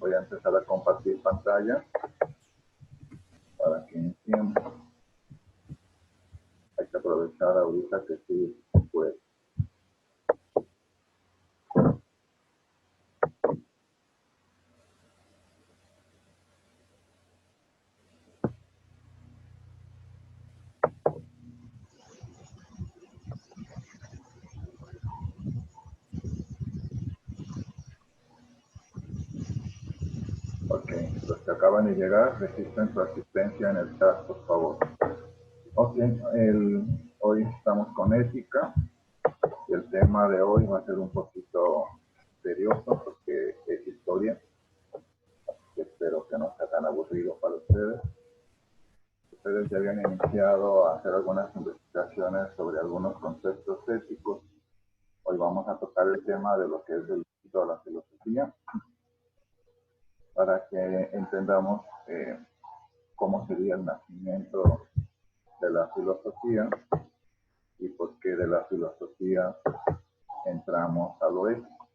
Voy a empezar a compartir pantalla para que iniciemos. Hay que aprovechar ahorita que sí puede. Ok, los que acaban de llegar, registren su asistencia en el chat, por favor. Ok, hoy estamos con ética y el tema de hoy va a ser un poquito serioso porque es historia. Espero que no sea tan aburrido para ustedes. Ustedes ya habían iniciado a hacer algunas investigaciones sobre algunos conceptos éticos. Hoy vamos a tocar el tema de lo que es el éxito de la filosofía para que entendamos cómo sería el nacimiento de la filosofía y por qué de la filosofía entramos a lo ético.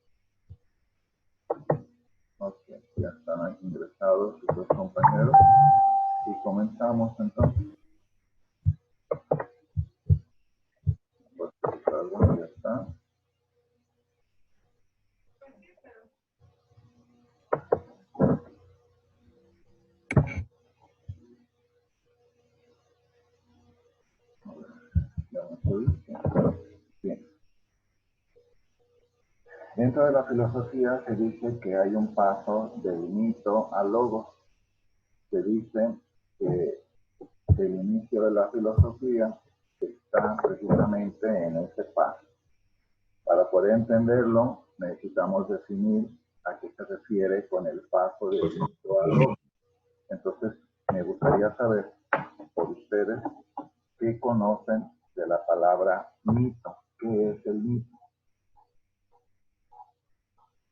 Ok, ya están ahí ingresados sus dos compañeros y comenzamos entonces. Pues alguno ya está. Bien. Dentro de la filosofía se dice que hay un paso del mito al logos. Se dice que el inicio de la filosofía está precisamente en ese paso. Para poder entenderlo, necesitamos definir a qué se refiere con el paso del mito al logos. Entonces, me gustaría saber por ustedes qué conocen de la palabra mito. ¿Qué es el mito?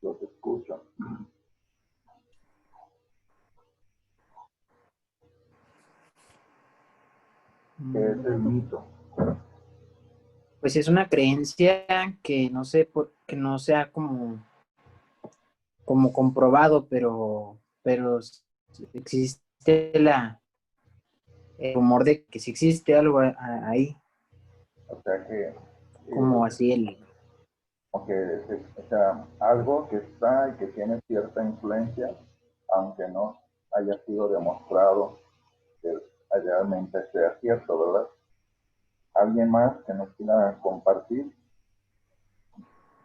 Los escucho. ¿Qué es el mito? Pues es una creencia que no sé, que no sea como comprobado, pero existe el rumor de que sí existe algo ahí, O sea que como así o sea, algo que está y que tiene cierta influencia, aunque no haya sido demostrado que realmente sea cierto, ¿verdad? ¿Alguien más que nos quiera compartir?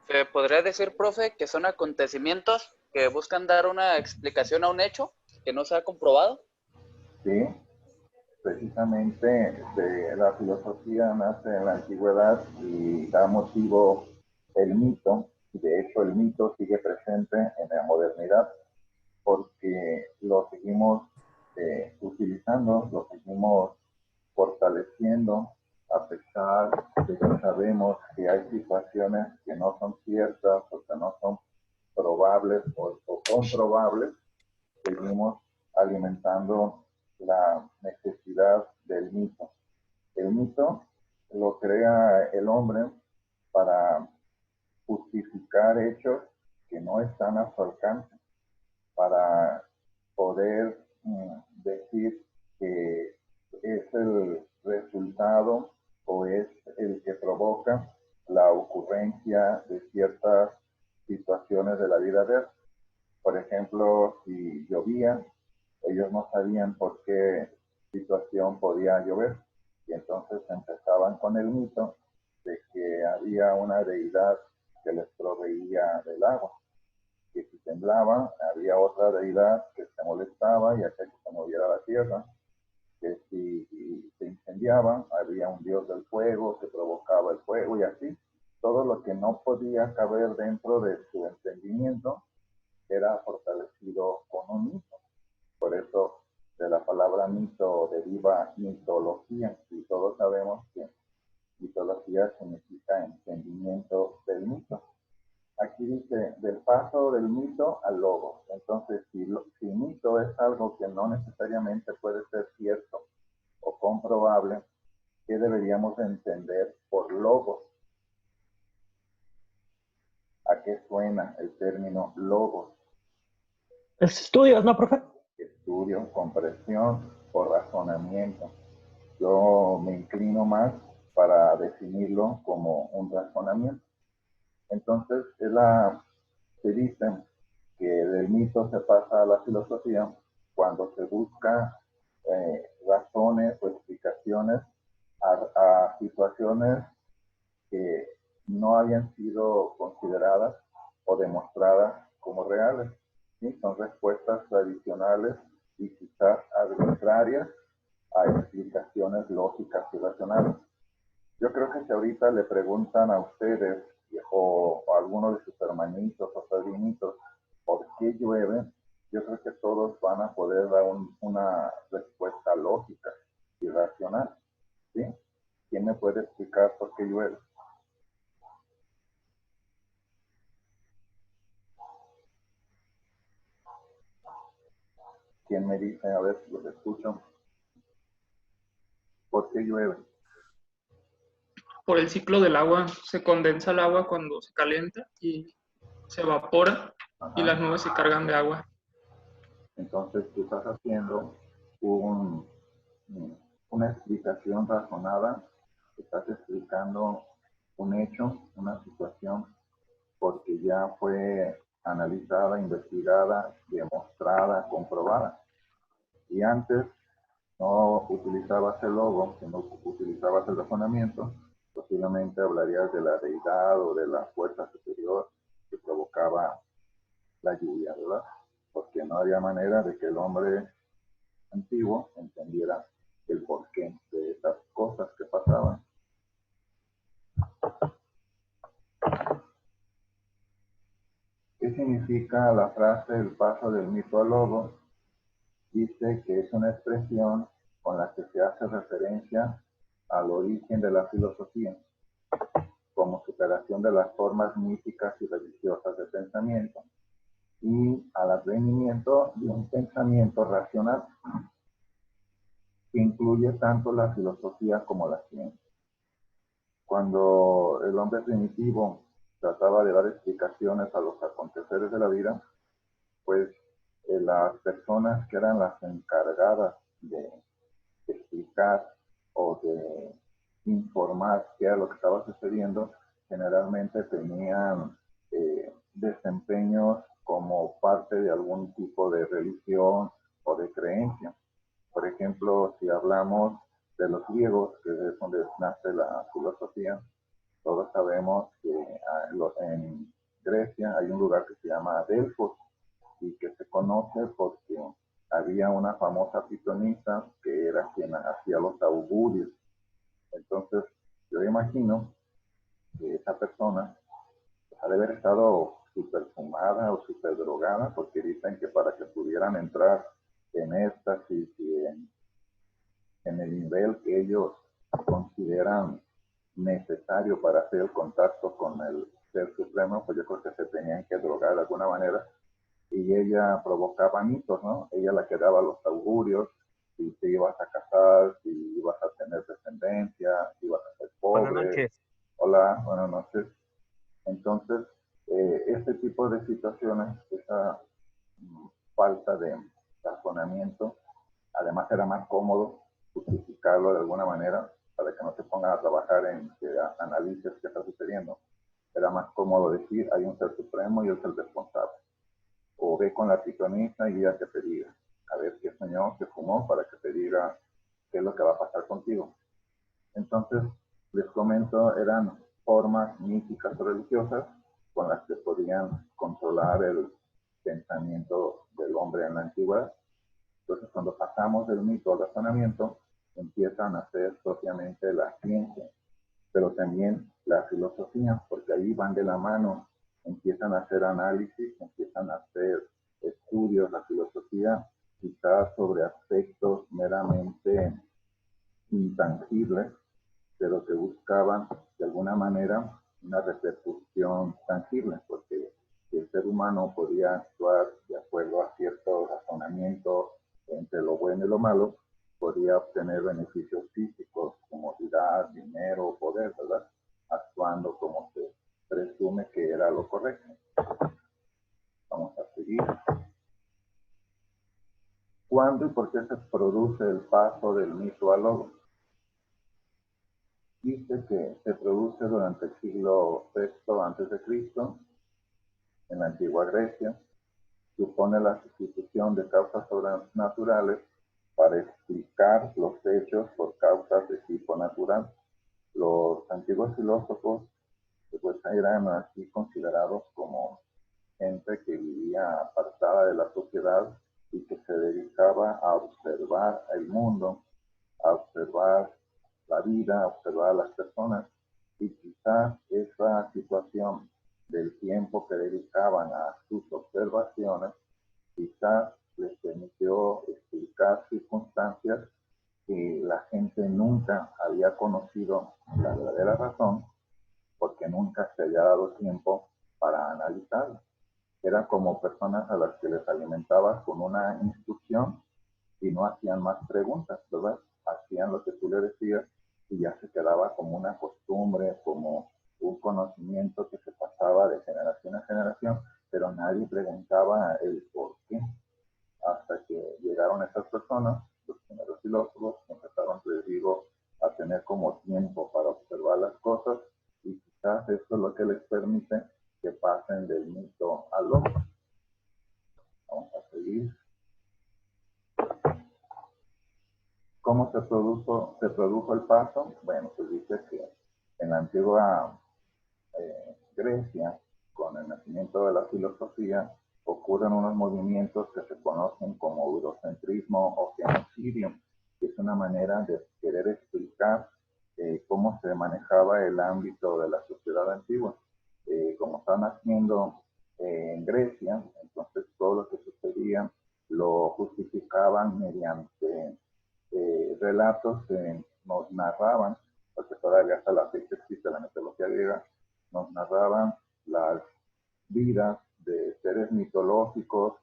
Se podría decir, profe, que son acontecimientos que buscan dar una explicación a un hecho que no se ha comprobado. Sí, precisamente de la filosofía nace en la antigüedad y da motivo el mito, y de hecho el mito sigue presente en la modernidad porque lo seguimos utilizando, lo seguimos fortaleciendo a pesar de que sabemos que hay situaciones que no son ciertas o que no son probables o comprobables, seguimos alimentando la necesidad del mito. El mito lo crea el hombre para justificar hechos que no están a su alcance, para poder decir que es el resultado o es el que provoca la ocurrencia de ciertas situaciones de la vida real. Por ejemplo, si llovía, ellos no sabían por qué situación podía llover y entonces empezaban con el mito de que había una deidad que les proveía del agua, que si temblaba había otra deidad que se molestaba y hacía que se moviera la tierra, que si se incendiaba había un dios del fuego que provocaba el fuego y así. Todo lo que no podía caber dentro de su entendimiento era fortalecido con un mito. Por eso de la palabra mito deriva mitología y todos sabemos que mitología significa entendimiento del mito. Aquí dice del paso del mito al logos. Entonces, si mito es algo que no necesariamente puede ser cierto o comprobable, ¿qué deberíamos entender por logos? ¿A qué suena el término logos? Estudios, ¿no, profe? Estudio, comprensión o razonamiento. Yo me inclino más para definirlo como un razonamiento. Entonces, se dice que del mito se pasa a la filosofía cuando se busca razones o explicaciones a situaciones que no habían sido consideradas o demostradas como reales. ¿Sí? Son respuestas tradicionales y quizás arbitrarias a explicaciones lógicas y racionales. Yo creo que si ahorita le preguntan a ustedes o a alguno de sus hermanitos o sobrinitos por qué llueve, yo creo que todos van a poder dar una respuesta lógica y racional. ¿Sí? ¿Quién me puede explicar por qué llueve? ¿Quién me dice? A ver si los escucho. ¿Por qué llueve? Por el ciclo del agua, se condensa el agua cuando se calienta y se evapora. Ajá. Y las nubes se cargan de agua. Entonces tú estás haciendo una explicación razonada, estás explicando un hecho, una situación, porque ya fue analizada, investigada, demostrada, comprobada. Y antes no utilizabas el logo, sino utilizabas el razonamiento, posiblemente hablarías de la deidad o de la fuerza superior que provocaba la lluvia, ¿verdad? Porque no había manera de que el hombre antiguo entendiera el porqué de esas cosas que pasaban. ¿Qué significa la frase el paso del mito al logo? Dice que es una expresión con la que se hace referencia al origen de la filosofía, como superación de las formas místicas y religiosas de pensamiento, y al advenimiento de un pensamiento racional que incluye tanto la filosofía como la ciencia. Cuando el hombre primitivo trataba de dar explicaciones a los aconteceres de la vida, pues las personas que eran las encargadas de explicar o de informar qué era lo que estaba sucediendo, generalmente tenían desempeños como parte de algún tipo de religión o de creencia. Por ejemplo, si hablamos de los griegos, que es donde nace la filosofía, todos sabemos que en Grecia hay un lugar que se llama Delfos y que se conoce porque había una famosa pitonisa que era quien hacía los augurios. Entonces, yo imagino que esa persona ha de haber estado súper fumada o súper drogada, porque dicen que para que pudieran entrar en éxtasis y en el nivel que ellos consideran necesario para hacer el contacto con el Ser Supremo, pues yo creo que se tenían que drogar de alguna manera. Y ella provocaba mitos, ¿no? Ella la que daba los augurios, si te ibas a casar, si ibas a tener descendencia, si ibas a ser pobre. Buenas noches. Hola, buenas noches. Entonces, este tipo de situaciones, esa falta de razonamiento, además era más cómodo justificarlo de alguna manera para que no se pongan a trabajar en que analices qué está sucediendo. Era más cómodo decir, hay un ser supremo y él es el responsable. O ve con la pitonisa y ella que te diga, a ver qué soñó, qué fumó, para que te diga qué es lo que va a pasar contigo. Entonces, les comento, eran formas místicas o religiosas con las que podían controlar el pensamiento del hombre en la antigüedad. Entonces, cuando pasamos del mito al razonamiento, empiezan a ser propiamente la ciencia, pero también la filosofía, porque ahí van de la mano, empiezan a hacer análisis, empiezan a hacer estudios, la filosofía, quizás sobre aspectos meramente intangibles, pero que buscaban de alguna manera una repercusión tangible, porque el ser humano podía actuar de acuerdo a cierto razonamiento entre lo bueno y lo malo, podría obtener beneficios físicos, comodidad, dinero, poder, ¿verdad? Actuando como se presume que era lo correcto. Vamos a seguir. ¿Cuándo y por qué se produce el paso del mito al logos? Dice que se produce durante el siglo VI antes de Cristo, en la antigua Grecia. Supone la sustitución de causas sobrenaturales para explicar los hechos por causas de tipo natural. Los antiguos filósofos pues eran así considerados como gente que vivía apartada de la sociedad y que se dedicaba a observar el mundo, a observar la vida, a observar a las personas. Y quizás esa situación del tiempo que dedicaban a sus observaciones, quizás les permitió explicar circunstancias que la gente nunca había conocido la verdadera razón, porque nunca se había dado tiempo para analizarla. Era como personas a las que les alimentabas con una instrucción y no hacían más preguntas, ¿verdad? Hacían lo que tú le decías y ya se quedaba como una costumbre, como un conocimiento que se pasaba de generación a generación, pero nadie preguntaba el por qué. Hasta que llegaron esas personas, los primeros filósofos, que empezaron, les digo, a tener como tiempo para observar las cosas, y quizás esto es lo que les permite que pasen del mito al logos. Vamos a seguir. ¿Cómo se produjo el paso? Bueno, pues dice que en la antigua Grecia, con el nacimiento de la filosofía, ocurren unos movimientos que se conocen como eurocentrismo o genocidio, que es una manera de querer explicar cómo se manejaba el ámbito de la sociedad antigua. Como están haciendo en Grecia, entonces todo lo que sucedía lo justificaban mediante relatos que nos narraban, porque todavía hasta la fecha existe la mitología griega, nos narraban las vidas de seres mitológicos,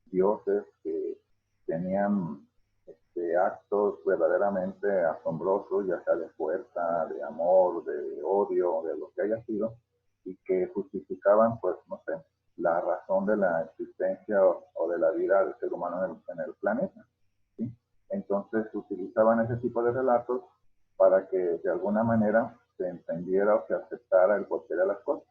dioses que tenían actos verdaderamente asombrosos, ya sea de fuerza, de amor, de odio, de lo que haya sido, y que justificaban, pues, no sé, la razón de la existencia o de la vida del ser humano en el planeta. ¿Sí? Entonces utilizaban ese tipo de relatos para que de alguna manera se entendiera o se aceptara el porqué de las cosas.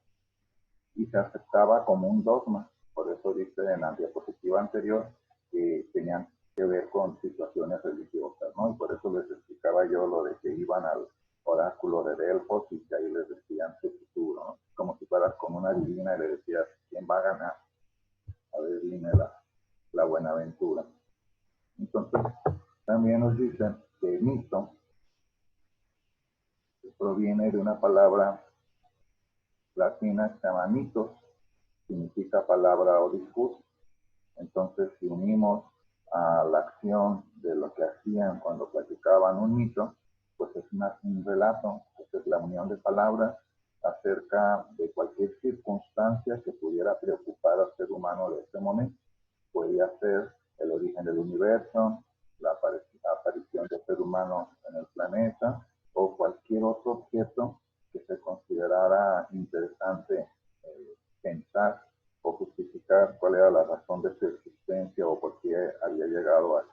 Y se aceptaba como un dogma. Por eso dice en la diapositiva anterior que tenían que ver con situaciones religiosas, ¿no? Y por eso les explicaba yo lo de que iban al oráculo de Delfos y que ahí les decían su futuro, ¿no? Como si fueras con una divina y le decías quién va a ganar. A ver, dime la Buenaventura. Entonces, también nos dicen que el mito proviene de una palabra latina que se llama mitos, significa palabra o discurso. Entonces, si unimos a la acción de lo que hacían cuando platicaban un mito, pues es un relato, es la unión de palabras acerca de cualquier circunstancia que pudiera preocupar al ser humano de ese momento. Podría ser el origen del universo, la aparición del ser humano en el planeta o cualquier otro objeto que se considerara interesante pensar o justificar cuál era la razón de su existencia o por qué había llegado a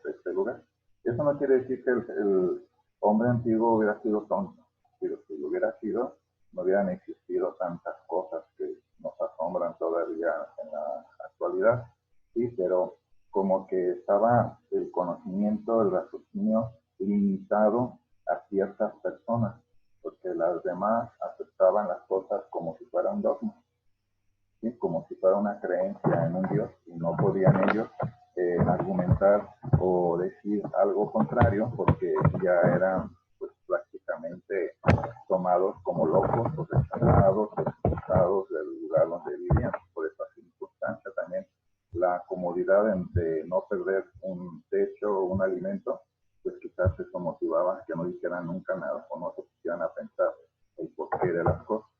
este lugar. Eso no quiere decir que el hombre antiguo hubiera sido tonto, pero si lo hubiera sido, no hubieran existido tantas cosas que nos asombran todavía en la actualidad. Sí, pero como que estaba el conocimiento, el raciocinio limitado a ciertas personas, porque las demás aceptaban las cosas como si fuera un dogma, ¿sí? Como si fuera una creencia en un Dios, y no podían ellos argumentar o decir algo contrario porque ya eran pues prácticamente tomados como locos o rechazados o expulsados del lugar donde vivían. Por esa circunstancia también la comodidad de no perder un techo o un alimento, pues quizás eso motivaba que no dijeran nunca nada o no se pusieran a pensar el porqué de las cosas.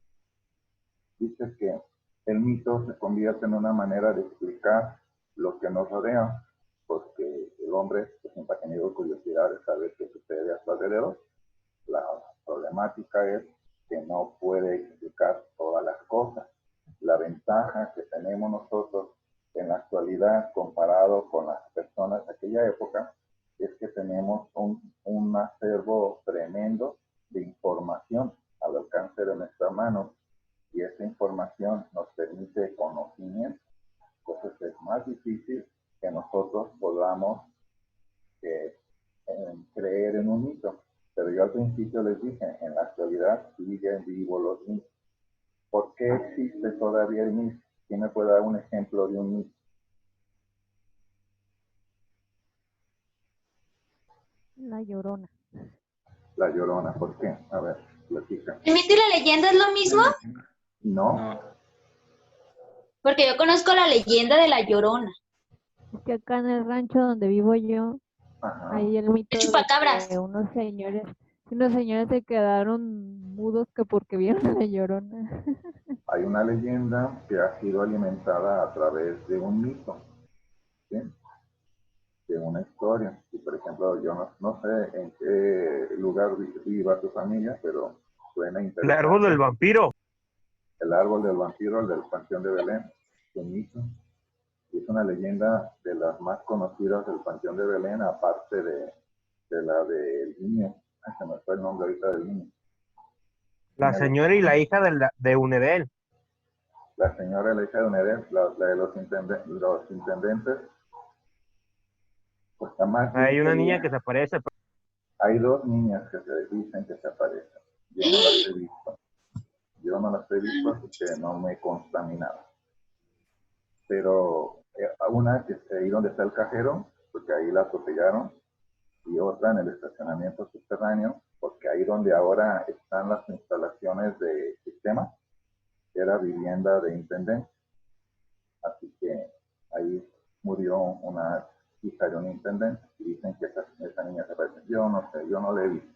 Dice que el mito se convierte en una manera de explicar lo que nos rodea, porque el hombre siempre ha tenido curiosidad de saber qué sucede a su alrededor. La problemática es que no puede explicar todas las cosas. La ventaja que tenemos nosotros en la actualidad, comparado con las personas de aquella época, es que tenemos un acervo tremendo de información al alcance de nuestra mano, y esa información nos permite conocimiento. Entonces es más difícil que nosotros podamos creer en un mito. Pero yo al principio les dije, en la actualidad siguen vivos los mitos. ¿Por qué existe todavía el mito? ¿Quién me puede dar un ejemplo de un mito? La Llorona. La Llorona, ¿por qué? A ver, platica. ¿El mito y la leyenda es lo mismo? No, No. Porque yo conozco la leyenda de la Llorona. Es que acá en el rancho donde vivo yo, ajá, hay el mito El de chupacabras. que unos señores se quedaron mudos que porque vieron a la Llorona. hay una leyenda que ha sido alimentada a través de un mito, ¿sí? De una historia. Y por ejemplo, yo no sé en qué lugar viva tu familia, pero suena El interesante. árbol del vampiro. El árbol del vampiro, el del Panteón de Belén, es un mito. Y es una leyenda de las más conocidas del Panteón de Belén, aparte de la del niño. Ay, se me fue el nombre ahorita del niño. La señora y la hija de Unedel. La señora y la hija de Unedel, la de los intendentes. Pues jamás Hay una niña que se aparece. hay dos niñas que se dicen que se aparecen. Yo no las he visto. Yo no las he visto, así que no me consta ni nada. Pero una que ahí donde está el cajero, porque ahí la atropellaron, y otra en el estacionamiento subterráneo, porque ahí donde ahora están las instalaciones de sistemas, era vivienda de intendente. Así que ahí murió una hija de un intendente y dicen que esa niña se aparece. Yo no sé, yo no la he visto,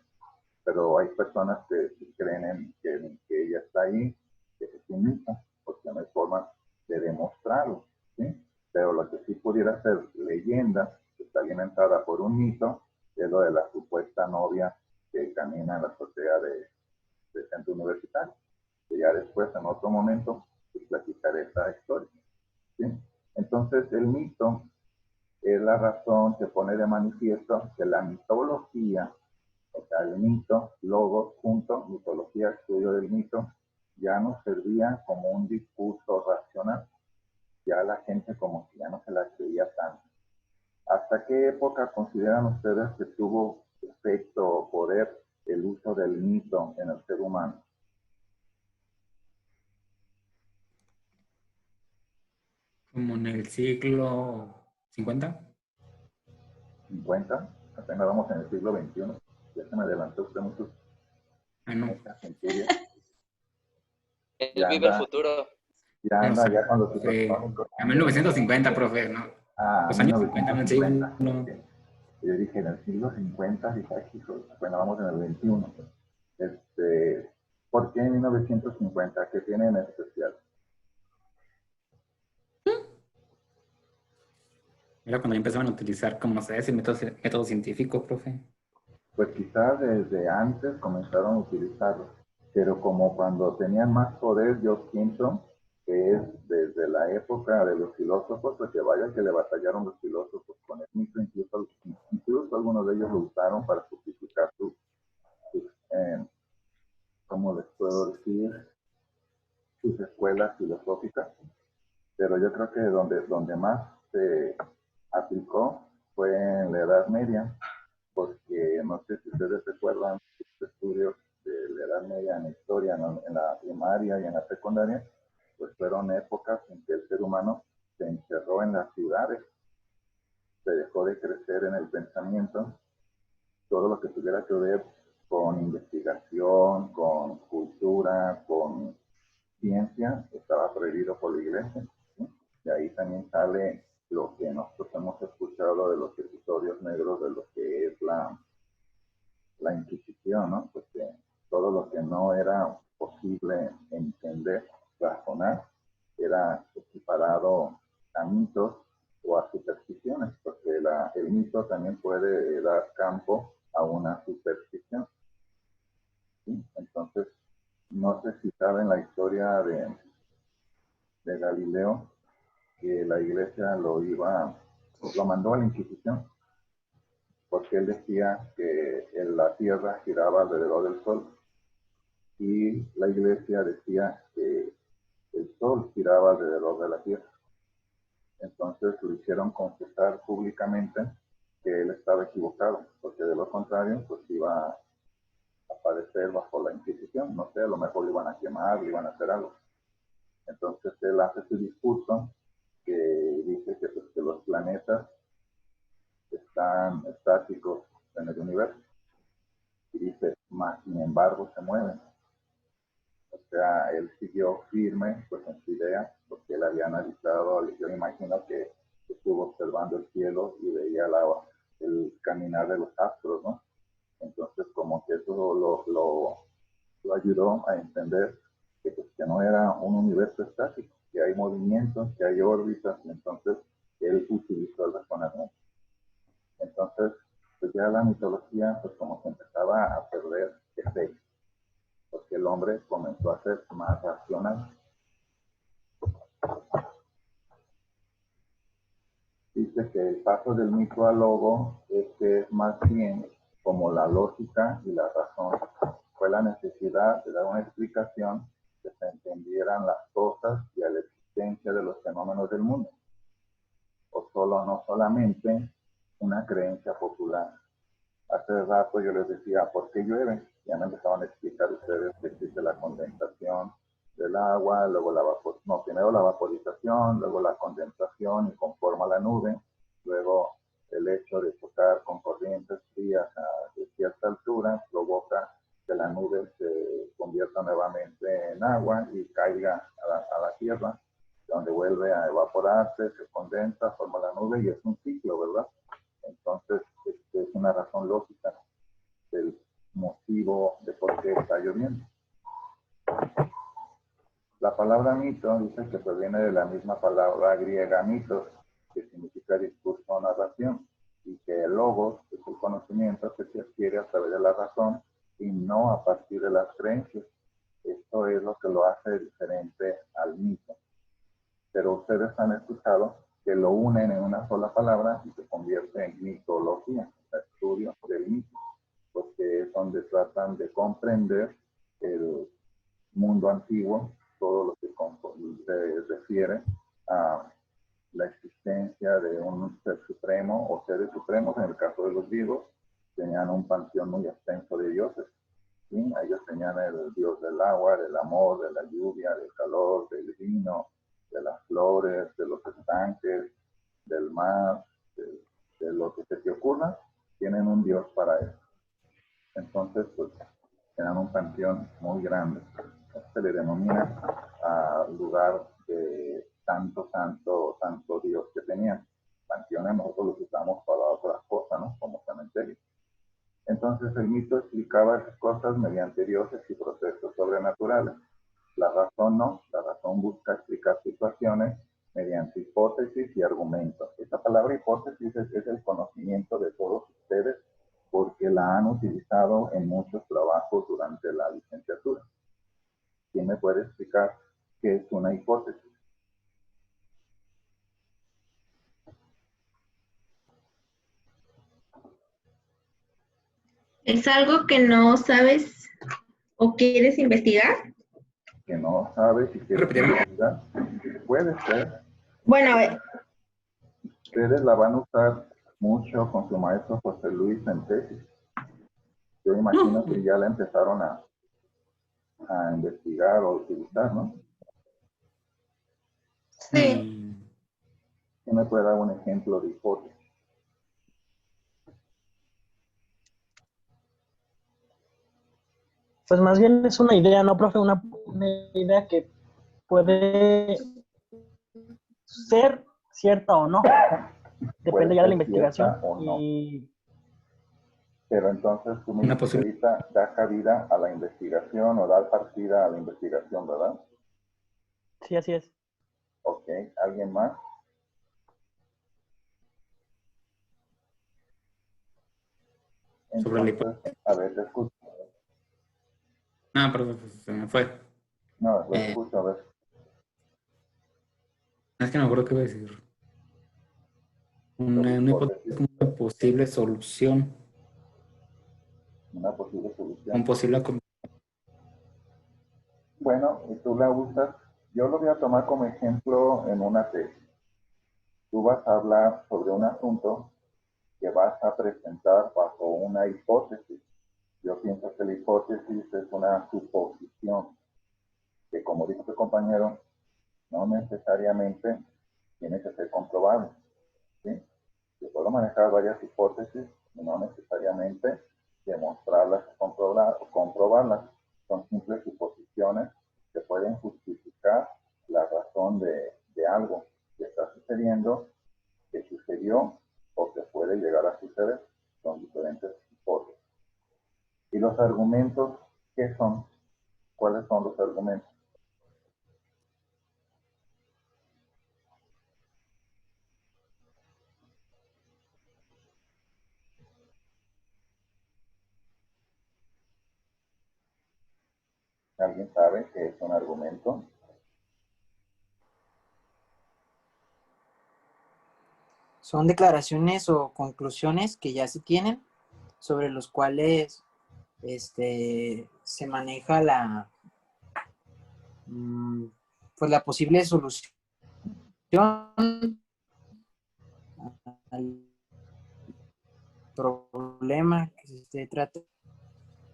pero hay personas que creen que ella está ahí, que se imita, porque no hay forma de demostrarlo, ¿sí? Pero lo que sí pudiera ser leyenda, que está alimentada por un mito, es lo de la supuesta novia que camina en la azotea del centro universitario. Que ya después, en otro momento, pues, platicaré esta historia, ¿sí? Entonces, el mito es la razón que pone de manifiesto que la mitología, o sea, el mito, logos, punto, mitología, estudio del mito, ya no servía como un discurso racional. Ya la gente como que ya no se la creía tanto. ¿Hasta qué época consideran ustedes que tuvo efecto o poder el uso del mito en el ser humano? Como en el siglo 50. ¿50? Apenas vamos en el siglo XXI. Ya se me adelantó usted mucho. Ah, no. Él Ya vive el anda, futuro. ya No anda, sé, ya cuando se a 1950, profe, ¿no? Los años 50, no sé, 1950. no. Okay. Yo dije en el siglo 50, dije, hijo, bueno, vamos en el 21. ¿Por qué en 1950? ¿Qué tiene en especial? Era cuando ya empezaban a utilizar, como no sé, ese método científico, profe. Pues quizás desde antes comenzaron a utilizarlo, pero como cuando tenían más poder, yo pienso que es desde la época de los filósofos, porque vaya que le batallaron los filósofos con el mito, incluso algunos de ellos lo usaron para justificar sus ¿cómo les puedo decir? Sus escuelas filosóficas, pero yo creo que donde más se aplicó fue en la Edad Media, porque no sé si ustedes recuerdan sus estudios de la Edad Media en historia, en la primaria y en la secundaria, pues fueron épocas en que el ser humano se encerró en las ciudades, se dejó de crecer en el pensamiento, todo lo que tuviera que ver con investigación, con cultura, con ciencia, estaba prohibido por la iglesia, ¿sí? De ahí también sale lo que nosotros hemos escuchado de los episodios negros de lo que es la Inquisición, ¿no? Porque todo lo que no era posible entender, razonar, era equiparado a mitos o a supersticiones, porque el mito también puede dar campo a una superstición, ¿sí? Entonces, no sé si saben la historia de Galileo, que la iglesia lo mandó a la Inquisición, porque él decía que la tierra giraba alrededor del sol y la iglesia decía que el sol giraba alrededor de la tierra. Entonces lo hicieron confesar públicamente que él estaba equivocado, porque de lo contrario, pues iba a aparecer bajo la Inquisición, no sé, a lo mejor lo iban a quemar, le iban a hacer algo. Entonces él hace su discurso que dice que, pues, que los planetas están estáticos en el universo. Y dice, más sin embargo se mueven. O sea, él siguió firme pues, en su idea, porque él había analizado, yo imagino que estuvo observando el cielo y veía el caminar de los astros, ¿no? Entonces, como que eso lo ayudó a entender que, pues, que no era un universo estático, que hay movimientos, que hay órbitas, y entonces él utilizó el razonamiento. Entonces, pues ya la mitología, pues como se empezaba a perder efecto, porque el hombre comenzó a ser más racional. Dice que el paso del mito al logo es que es más bien como la lógica y la razón. Fue la necesidad de dar una explicación que se entendieran las cosas y a la existencia de los fenómenos del mundo. No solamente una creencia popular. Hace rato yo les decía, ¿por qué llueve? Ya me empezaban a explicar ustedes que existe la condensación del agua, luego primero la vaporización, luego la condensación y conforma la nube, luego el hecho de chocar con corrientes frías de cierta altura provoca que la nube se convierta nuevamente en agua y caiga a la tierra, donde vuelve a evaporarse, se condensa, forma la nube y es un ciclo, ¿verdad? Entonces, es una razón lógica del motivo de por qué está lloviendo. La palabra mito dice que proviene de la misma palabra griega mitos, que significa discurso o narración, y que el logos es el conocimiento que se adquiere a través de la razón y no a partir de las creencias. Esto es lo que lo hace diferente al mito. Pero ustedes han escuchado que lo unen en una sola palabra y se convierte en mitología, el estudio del mito, porque es donde tratan de comprender el mundo antiguo, todo lo que se refiere a la existencia de un ser supremo o seres supremos. En el caso de los griegos, tenían un panteón muy extenso de dioses. ¿Sí? Ellos tenían el dios del agua, del amor, de la lluvia, del calor, del vino, de las flores, de los estanques, del mar, de lo que se te ocurra, tienen un dios para eso. Entonces, pues, tienen un panteón muy grande. Se le denomina lugar de tanto dios que tenían. Panteones nosotros los usamos para otras cosas, ¿no? Como cementerio. Entonces, el mito explicaba esas cosas mediante dioses y procesos sobrenaturales. La razón no, la razón busca explicar situaciones mediante hipótesis y argumentos. Esta palabra hipótesis es el conocimiento de todos ustedes porque la han utilizado en muchos trabajos durante la licenciatura. ¿Quién me puede explicar qué es una hipótesis? ¿Es algo que no sabes o quieres investigar? Que no sabe si quiere investigar. Puede ser. Bueno, Ustedes la van a usar mucho con su maestro José Luis en tesis. Yo imagino que ya la empezaron a investigar o utilizar, ¿no? sí. ¿Quién me puede dar un ejemplo de hipótesis? Pues más bien es una idea, ¿no, profe? Una idea que puede ser cierta o no. Depende ya de la investigación. O no. Pero entonces tú me dices que ahorita da cabida a la investigación o da partida a la investigación, ¿verdad? Sí, así es. Ok, ¿alguien más? Entonces, a ver, te escucho. No, pero se me fue. No, lo escucho, a ver. Es que no me acuerdo qué iba a decir. Una hipótesis como una posible solución, Una posible un solución. posible Bueno, y tú la usas, yo lo voy a tomar como ejemplo en una tesis. Tú vas a hablar sobre un asunto que vas a presentar bajo una hipótesis. Yo pienso que la hipótesis es una suposición que, como dijo tu compañero, no necesariamente tiene que ser comprobable, ¿sí? Yo puedo manejar varias hipótesis y no necesariamente demostrarlas o comprobarlas. Son simples suposiciones que pueden justificar la razón de algo que está sucediendo, que sucedió o que puede llegar a suceder. Son diferentes hipótesis. ¿Y los argumentos qué son? ¿Cuáles son los argumentos? ¿Alguien sabe qué es un argumento? Son declaraciones o conclusiones que ya se tienen, sobre los cuales se maneja pues la posible solución al problema que se esté tratando.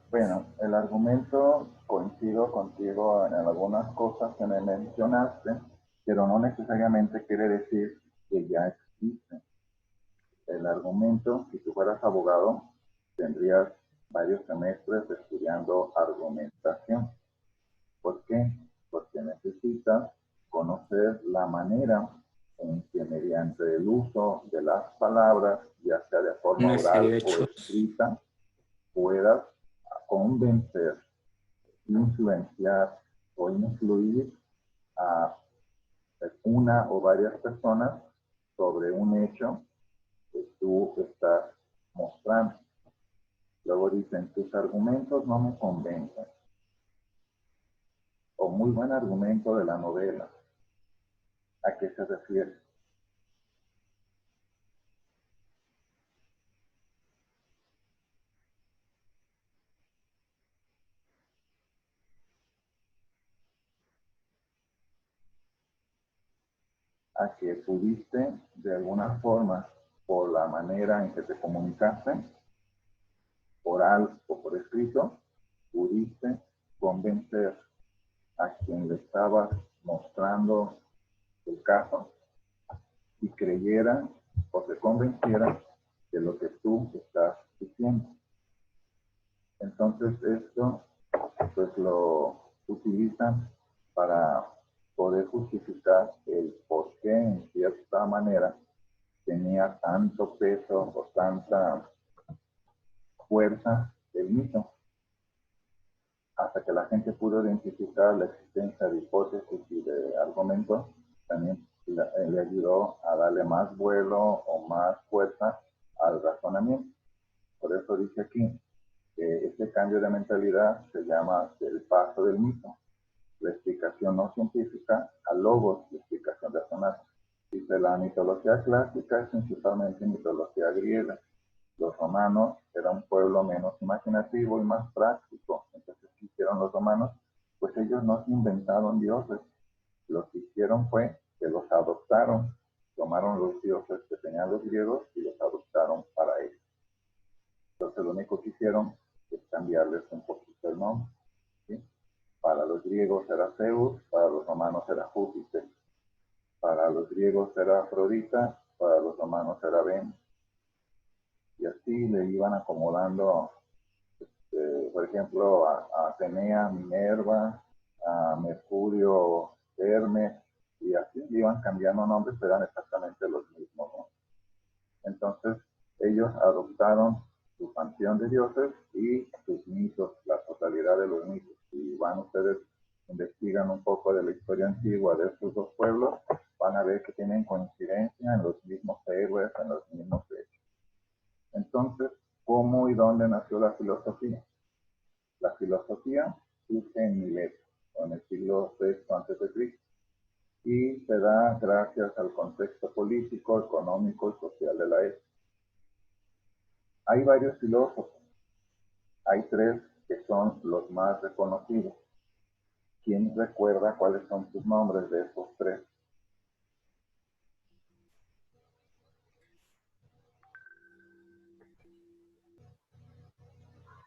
Bueno, el argumento, coincido contigo en algunas cosas que me mencionaste, pero no necesariamente quiere decir que ya existe. El argumento, si tú fueras abogado, tendrías varios semestres estudiando argumentación. ¿Por qué? Porque necesitas conocer la manera en que mediante el uso de las palabras, ya sea de forma una serie oral de o hechos. escrita, puedas convencer, influenciar o influir a una o varias personas sobre un hecho que tú estás mostrando. Luego dicen, tus argumentos no me convencen. O muy buen argumento de la novela. ¿A qué se refiere? A que pudiste, de alguna forma, por la manera en que te comunicaste, oral o por escrito, pudiste convencer a quien le estabas mostrando el caso y creyera o se convenciera de lo que tú estás diciendo. Entonces esto pues lo utilizan para poder justificar el por qué en cierta manera tenía tanto peso o tanta fuerza el mito, hasta que la gente pudo identificar la existencia de hipótesis y de argumentos, también le ayudó a darle más vuelo o más fuerza al razonamiento. Por eso dice aquí que este cambio de mentalidad se llama el paso del mito, la explicación no científica al logos, la explicación razonable. Dice, la mitología clásica es principalmente mitología griega. Los romanos eran un pueblo menos imaginativo y más práctico. Entonces, ¿qué hicieron los romanos? Pues ellos no se inventaron dioses. Lo que hicieron fue que los adoptaron. Tomaron los dioses que tenían los griegos y los adoptaron para ellos. Entonces, lo único que hicieron es cambiarles un poquito el nombre, ¿sí? Para los griegos era Zeus, para los romanos era Júpiter. Para los griegos era Afrodita, para los romanos era Venus. Y así le iban acomodando, por ejemplo, a Atenea, Minerva, a Mercurio, Hermes, y así le iban cambiando nombres, pero eran exactamente los mismos, ¿no? Entonces, ellos adoptaron su panteón de dioses y sus mitos, la totalidad de los mitos. Si van ustedes, investigan un poco de la historia antigua de estos dos pueblos, van a ver que tienen coincidencia en los mismos héroes, en los mismos hechos. Entonces, ¿cómo y dónde nació la filosofía? La filosofía surge en Mileto, en el siglo VI a.C. y se da gracias al contexto político, económico y social de la época. Hay varios filósofos, hay tres que son los más reconocidos. ¿Quién recuerda cuáles son sus nombres de esos tres?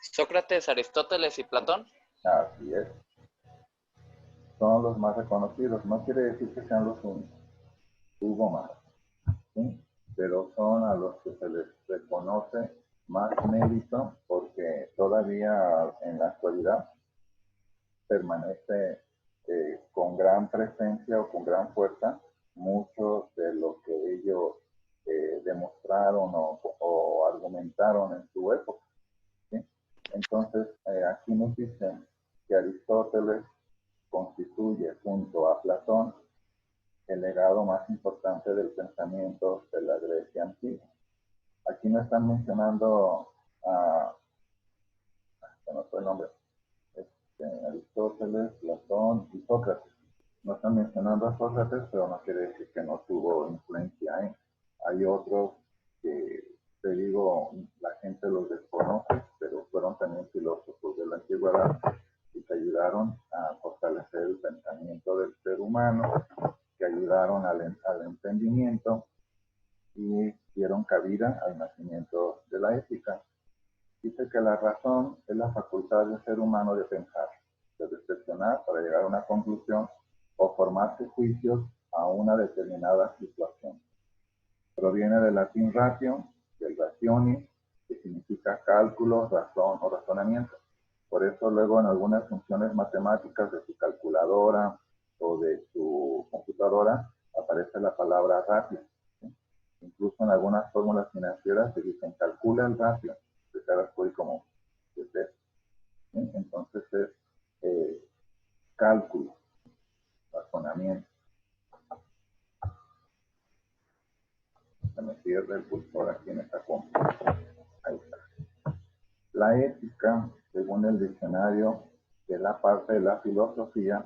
Sócrates, Aristóteles y Platón. Así es. Son los más reconocidos. No quiere decir que sean los únicos. Hubo más, ¿sí? Pero son a los que se les reconoce más mérito porque todavía en la actualidad permanece con gran presencia o con gran fuerza muchos de lo que ellos demostraron o argumentaron en su época, ¿sí? Entonces, aquí nos dicen que Aristóteles constituye junto a Platón el legado más importante del pensamiento de la Grecia antigua. Aquí no están mencionando no sé el nombre, Aristóteles, Platón y Sócrates. No están mencionando a Sócrates, pero no quiere decir que no tuvo influencia en. Hay otros que, te digo, la gente los desconoce, pero fueron también filósofos de la antigüedad y que ayudaron a fortalecer el pensamiento del ser humano, que ayudaron al entendimiento y dieron cabida al nacimiento de la ética. Dice que la razón es la facultad del ser humano de pensar, de reflexionar para llegar a una conclusión o formarse juicios a una determinada situación. Proviene del latín ratio, del rationis, que significa cálculo, razón o razonamiento. Por eso luego en algunas funciones matemáticas de su calculadora o de su computadora aparece la palabra ratio, ¿sí? Incluso en algunas fórmulas financieras se dicen calcula el ratio, de cada como de ser, ¿sí? Entonces es cálculo, razonamiento. Se me pierde el cursor aquí en esta compra. Ahí está. La ética, según el diccionario, es la parte de la filosofía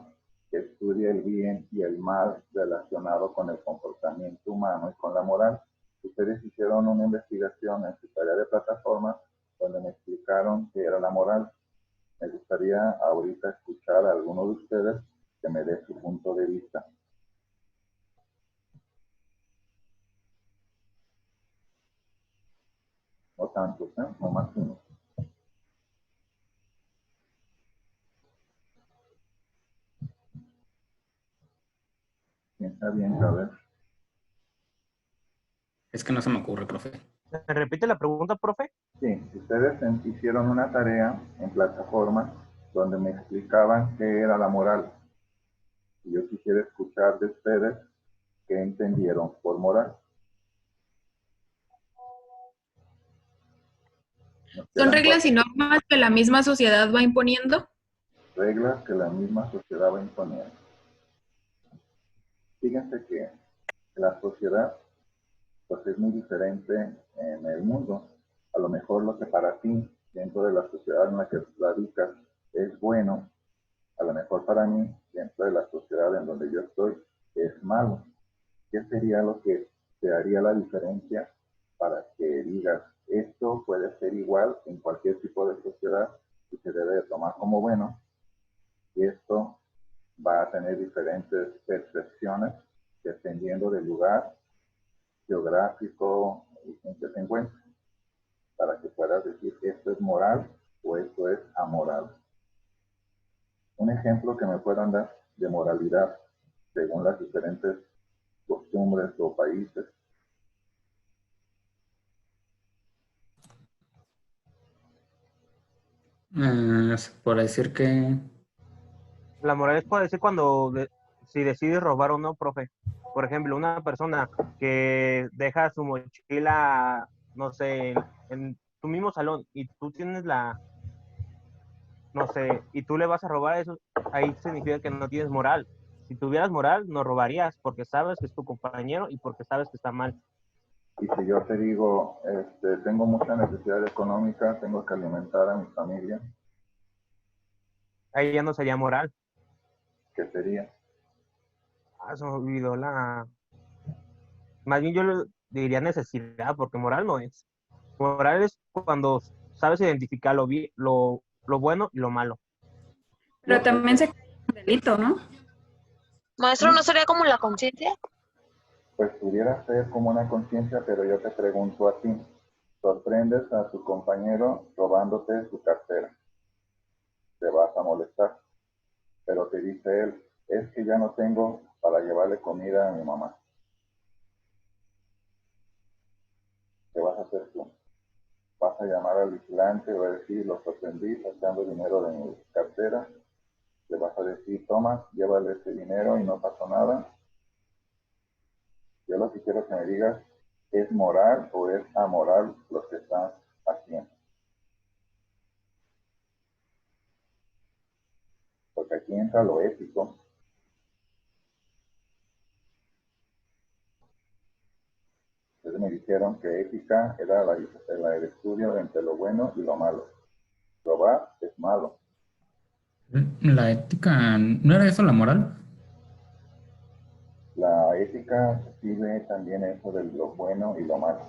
que estudia el bien y el mal relacionado con el comportamiento humano y con la moral. Ustedes hicieron una investigación en su tarea de plataforma donde me explicaron qué era la moral. Me gustaría ahorita escuchar a alguno de ustedes que me dé su punto de vista. No tantos, no más uno. Piensa bien, a ver. Es que no se me ocurre, profe. ¿Me repite la pregunta, profe? Sí, ustedes hicieron una tarea en plataforma donde me explicaban qué era la moral. Y yo quisiera escuchar de ustedes qué entendieron por moral. ¿Son reglas y normas que la misma sociedad va imponiendo? Reglas que la misma sociedad va imponiendo. Fíjense que la sociedad pues es muy diferente en el mundo. A lo mejor lo que para ti, dentro de la sociedad en la que radicas, es bueno, a lo mejor para mí, dentro de la sociedad en donde yo estoy, es malo. ¿Qué sería lo que te haría la diferencia para que digas, esto puede ser igual en cualquier tipo de sociedad y se debe de tomar como bueno, y esto va a tener diferentes percepciones dependiendo del lugar geográfico en que se encuentre, para que puedas decir esto es moral o esto es amoral? Un ejemplo que me puedan dar de moralidad según las diferentes costumbres o países. Por decir que... La moral es por decir si decides robar o no, profe. Por ejemplo, una persona que deja su mochila, no sé, en tu mismo salón y tú tienes no sé, y tú le vas a robar eso, ahí significa que no tienes moral. Si tuvieras moral, no robarías porque sabes que es tu compañero y porque sabes que está mal. Y si yo te digo, tengo mucha necesidad económica, tengo que alimentar a mi familia, Ahí ya no sería moral. ¿qué sería? Se me olvidó la... Más bien yo le diría necesidad, porque moral no es. Moral es cuando sabes identificar lo bueno y lo malo. Pero también se cae un delito, ¿no? Maestro, ¿no sería como la conciencia? Pues pudiera ser como una conciencia, pero yo te pregunto a ti, sorprendes a tu compañero robándote su cartera, te vas a molestar, pero te dice él, es que ya no tengo para llevarle comida a mi mamá. ¿Qué vas a hacer tú? ¿Vas a llamar al vigilante o a decir, lo sorprendí sacando dinero de mi cartera? ¿Le vas a decir, toma, llévale ese dinero y no pasó nada? Yo lo que quiero que me digas, ¿es moral o es amoral lo que estás haciendo? Porque aquí entra lo ético. Ustedes me dijeron que ética era el estudio entre lo bueno y lo malo. Robar es malo. La ética, ¿no era eso la moral? La ética sigue también eso de lo bueno y lo malo.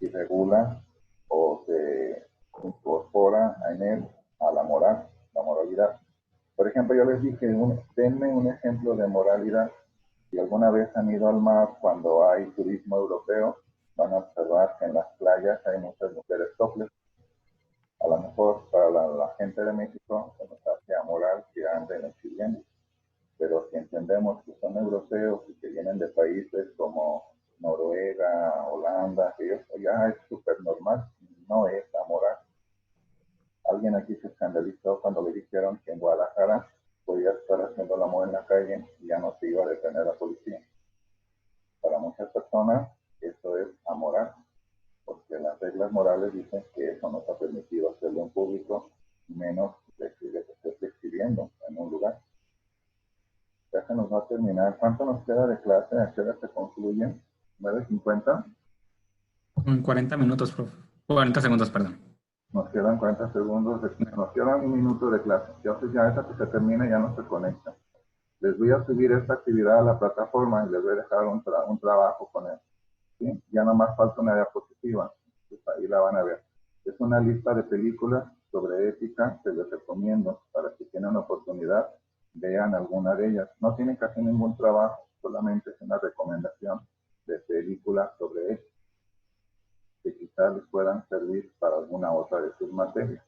Y regula o se incorpora en él a la moral, la moralidad. Por ejemplo, yo les dije, denme un ejemplo de moralidad. Si alguna vez han ido al mar cuando hay turismo europeo, van a observar que en las playas hay muchas mujeres topless. A lo mejor para la gente de México se nos hace amoral que anden exhibiendo. Pero si entendemos que son europeos y que vienen de países como Noruega, Holanda, que ellos ya es súper normal, no es amoral. Alguien aquí se escandalizó cuando le dijeron que en Guadalajara podía estar haciendo el amor en la calle y ya no se iba a detener la policía. Para muchas personas eso es amoral, porque las reglas morales dicen que eso no está permitido hacerlo en público, menos de que se esté exhibiendo en un lugar. Ya se nos va a terminar. ¿Cuánto nos queda de clase? ¿A qué hora se concluye? ¿9:50? En 40 minutos, profe. 40 segundos, perdón. Nos quedan 40 segundos, nos queda un minuto de clase. Entonces ya esa que se termine ya no se conecta. Les voy a subir esta actividad a la plataforma y les voy a dejar un trabajo con él. ¿Sí? Ya nomás falta una diapositiva. Pues ahí la van a ver. Es una lista de películas sobre ética que les recomiendo para que tengan oportunidad, vean alguna de ellas. No tienen que hacer ningún trabajo, solamente es una recomendación de películas sobre ética, que quizás les puedan servir para alguna otra de sus materias.